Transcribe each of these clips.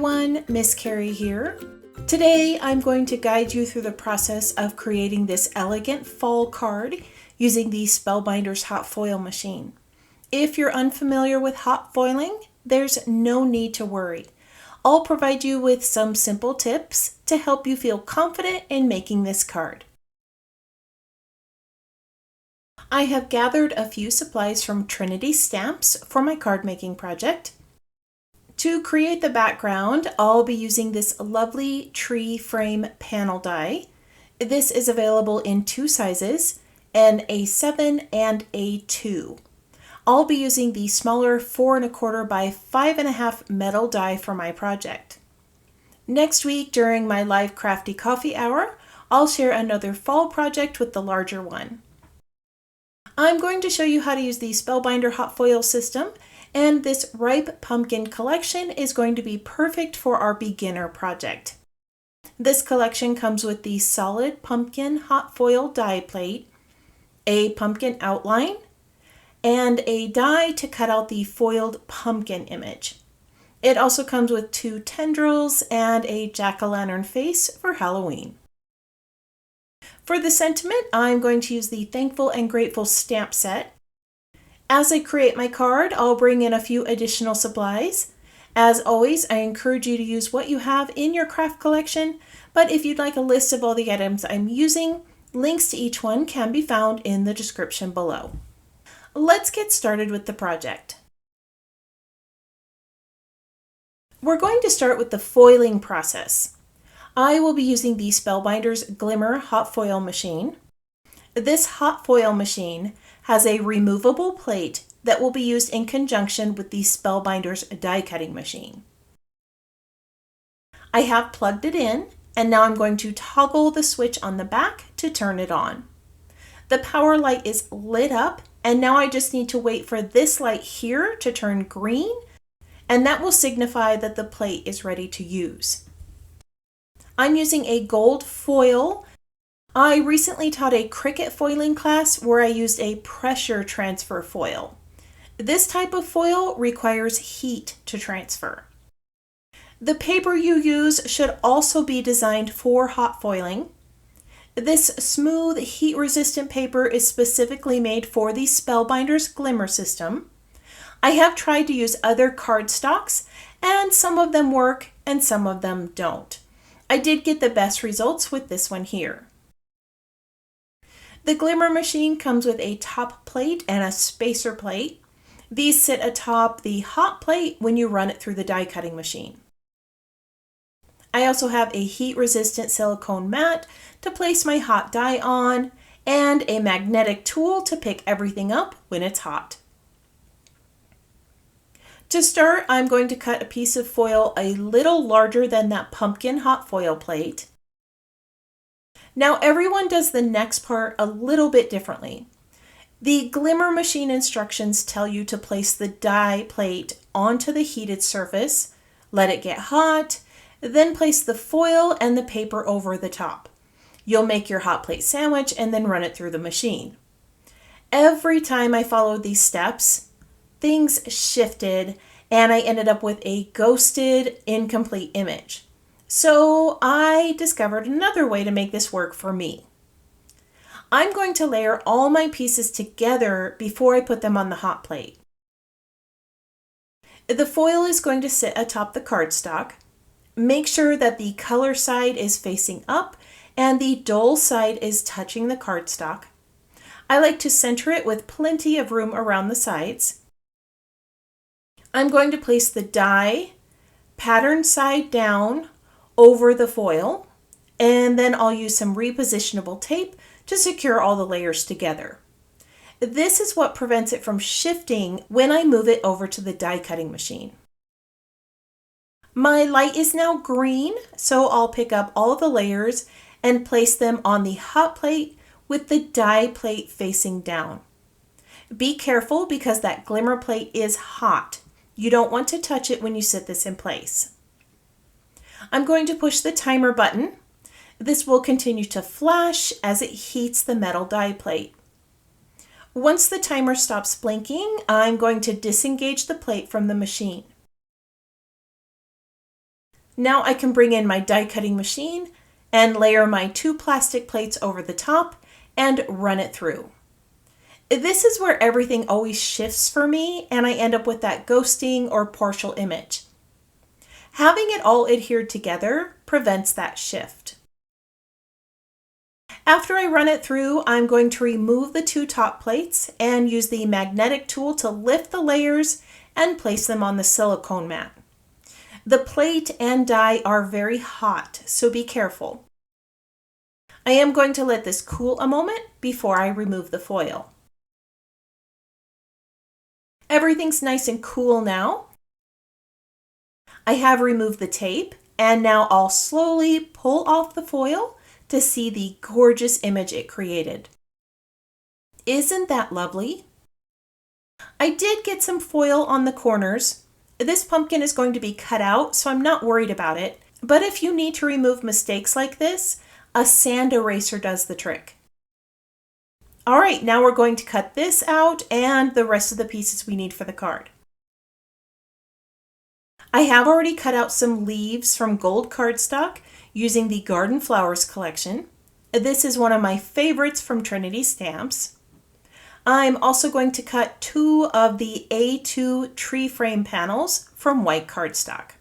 everyone, Miss Carrie here. Today I'm going to guide you through the process of creating this elegant fall card using the Spellbinders hot foil machine. If you're unfamiliar with hot foiling, there's no need to worry. I'll provide you with some simple tips to help you feel confident in making this card. I have gathered a few supplies from Trinity Stamps for my card making project. To create the background, I'll be using this lovely tree frame panel die. This is available in two sizes, an A7 and A2. I'll be using the smaller 4 1/4 by 5 1/2 metal die for my project. Next week during my live crafty coffee hour, I'll share another fall project with the larger one. I'm going to show you how to use the Spellbinder hot foil system, and this ripe pumpkin collection is going to be perfect for our beginner project. This collection comes with the solid pumpkin hot foil die plate, a pumpkin outline, and a die to cut out the foiled pumpkin image. It also comes with 2 tendrils and a jack-o'-lantern face for Halloween. For the sentiment, I'm going to use the Thankful and Grateful stamp set. As I create my card, I'll bring in a few additional supplies. As always, I encourage you to use what you have in your craft collection, but if you'd like a list of all the items I'm using, links to each one can be found in the description below. Let's get started with the project. We're going to start with the foiling process. I will be using the Spellbinders Glimmer hot foil machine. This hot foil machine has a removable plate that will be used in conjunction with the Spellbinders die cutting machine. I have plugged it in, and now I'm going to toggle the switch on the back to turn it on. The power light is lit up, and now I just need to wait for this light here to turn green, and that will signify that the plate is ready to use. I'm using a gold foil. I recently taught a Cricut foiling class where I used a pressure transfer foil. This type of foil requires heat to transfer. The paper you use should also be designed for hot foiling. This smooth, heat-resistant paper is specifically made for the Spellbinders Glimmer system. I have tried to use other cardstocks, and some of them work and some of them don't. I did get the best results with this one here. The Glimmer machine comes with a top plate and a spacer plate. These sit atop the hot plate when you run it through the die cutting machine. I also have a heat-resistant silicone mat to place my hot die on and a magnetic tool to pick everything up when it's hot. To start, I'm going to cut a piece of foil a little larger than that pumpkin hot foil plate. Now everyone does the next part a little bit differently. The Glimmer machine instructions tell you to place the die plate onto the heated surface, let it get hot, then place the foil and the paper over the top. You'll make your hot plate sandwich and then run it through the machine. Every time I followed these steps, things shifted and I ended up with a ghosted, incomplete image. So I discovered another way to make this work for me. I'm going to layer all my pieces together before I put them on the hot plate. The foil is going to sit atop the cardstock. Make sure that the color side is facing up and the dull side is touching the cardstock. I like to center it with plenty of room around the sides. I'm going to place the die pattern side down over the foil, and then I'll use some repositionable tape to secure all the layers together. This is what prevents it from shifting when I move it over to the die cutting machine. My light is now green, so I'll pick up all the layers and place them on the hot plate with the die plate facing down. Be careful because that Glimmer plate is hot. You don't want to touch it when you set this in place. I'm going to push the timer button. This will continue to flash as it heats the metal die plate. Once the timer stops blinking, I'm going to disengage the plate from the machine. Now I can bring in my die cutting machine and layer my 2 plastic plates over the top and run it through. This is where everything always shifts for me and I end up with that ghosting or partial image. Having it all adhered together prevents that shift. After I run it through, I'm going to remove the 2 top plates and use the magnetic tool to lift the layers and place them on the silicone mat. The plate and die are very hot, so be careful. I am going to let this cool a moment before I remove the foil. Everything's nice and cool now. I have removed the tape, and now I'll slowly pull off the foil to see the gorgeous image it created. Isn't that lovely? I did get some foil on the corners. This pumpkin is going to be cut out, so I'm not worried about it. But if you need to remove mistakes like this, a sand eraser does the trick. All right, now we're going to cut this out and the rest of the pieces we need for the card. I have already cut out some leaves from gold cardstock using the Garden Flowers collection. This is one of my favorites from Trinity Stamps. I'm also going to cut 2 of the A2 tree frame panels from white cardstock.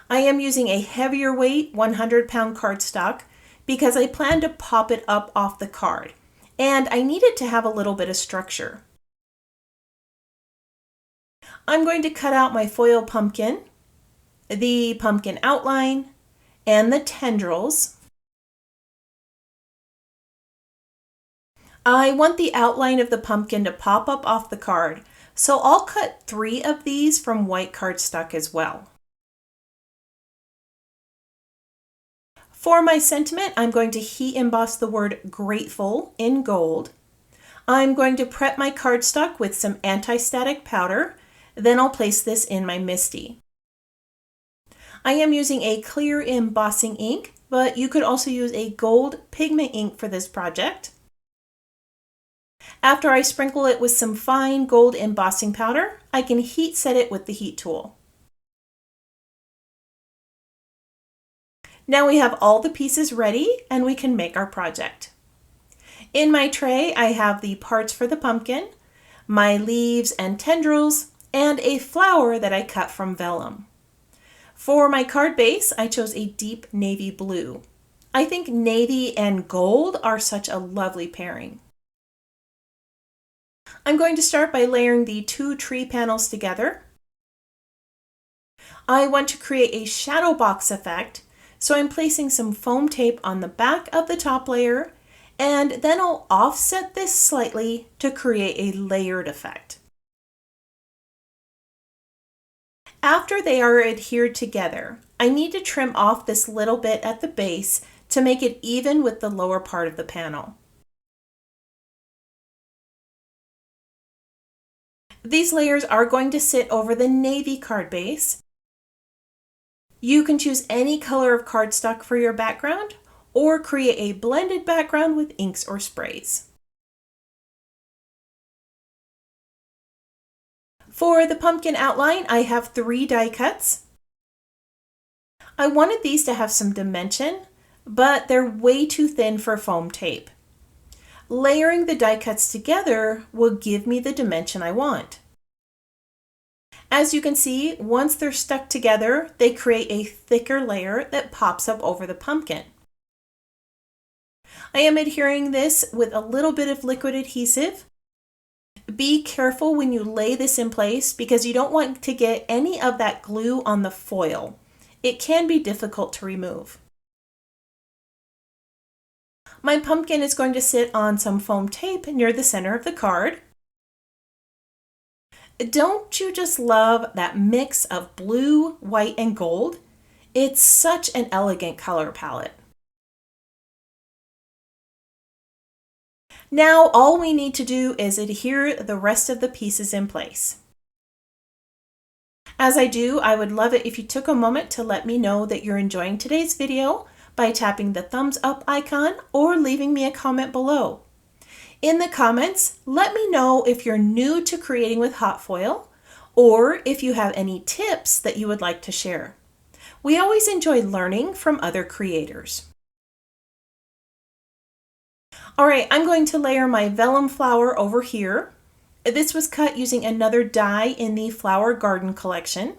I am using a heavier weight 100-pound cardstock because I plan to pop it up off the card, and I need it to have a little bit of structure. I'm going to cut out my foil pumpkin, the pumpkin outline, and the tendrils. I want the outline of the pumpkin to pop up off the card, so I'll cut 3 of these from white cardstock as well. For my sentiment, I'm going to heat emboss the word grateful in gold. I'm going to prep my cardstock with some anti-static powder, then I'll place this in my MISTI. I am using a clear embossing ink, but you could also use a gold pigment ink for this project. After I sprinkle it with some fine gold embossing powder, I can heat set it with the heat tool. Now we have all the pieces ready and we can make our project. In my tray, I have the parts for the pumpkin, my leaves and tendrils, and a flower that I cut from vellum. For my card base, I chose a deep navy blue. I think navy and gold are such a lovely pairing. I'm going to start by layering the 2 tree panels together. I want to create a shadow box effect, so I'm placing some foam tape on the back of the top layer, and then I'll offset this slightly to create a layered effect. After they are adhered together, I need to trim off this little bit at the base to make it even with the lower part of the panel. These layers are going to sit over the navy card base. You can choose any color of cardstock for your background or create a blended background with inks or sprays. For the pumpkin outline, I have 3 die cuts. I wanted these to have some dimension, but they're way too thin for foam tape. Layering the die cuts together will give me the dimension I want. As you can see, once they're stuck together, they create a thicker layer that pops up over the pumpkin. I am adhering this with a little bit of liquid adhesive. Be careful when you lay this in place because you don't want to get any of that glue on the foil. It can be difficult to remove. My pumpkin is going to sit on some foam tape near the center of the card. Don't you just love that mix of blue, white, and gold? It's such an elegant color palette. Now all we need to do is adhere the rest of the pieces in place. As I do, I would love it if you took a moment to let me know that you're enjoying today's video by tapping the thumbs up icon or leaving me a comment below. In the comments, let me know if you're new to creating with hot foil or if you have any tips that you would like to share. We always enjoy learning from other creators. All right, I'm going to layer my vellum flower over here. This was cut using another die in the Flower Garden collection.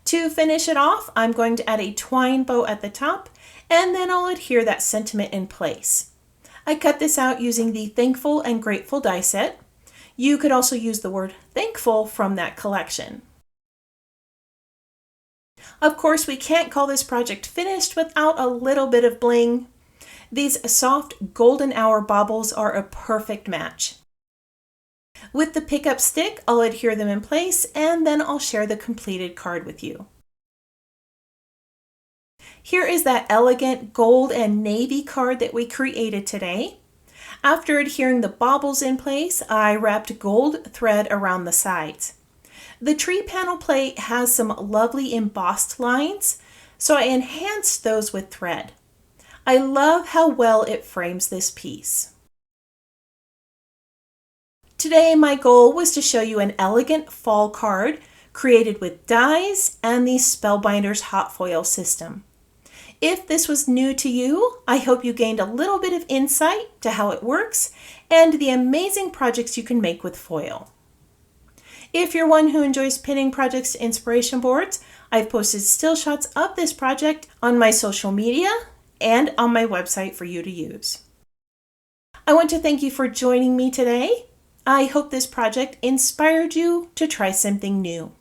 To finish it off, I'm going to add a twine bow at the top, and then I'll adhere that sentiment in place. I cut this out using the Thankful and Grateful die set. You could also use the word thankful from that collection. Of course, we can't call this project finished without a little bit of bling. These soft golden hour baubles are a perfect match. With the pickup stick, I'll adhere them in place, and then I'll share the completed card with you. Here is that elegant gold and navy card that we created today. After adhering the baubles in place, I wrapped gold thread around the sides. The tree panel plate has some lovely embossed lines, so I enhanced those with thread. I love how well it frames this piece. Today, my goal was to show you an elegant fall card created with dies and the Spellbinders hot foil system. If this was new to you, I hope you gained a little bit of insight to how it works and the amazing projects you can make with foil. If you're one who enjoys pinning projects to inspiration boards, I've posted still shots of this project on my social media and on my website for you to use. I want to thank you for joining me today. I hope this project inspired you to try something new.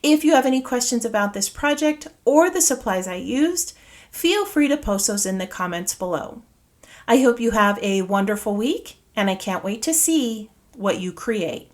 If you have any questions about this project or the supplies I used, feel free to post those in the comments below. I hope you have a wonderful week, and I can't wait to see what you create.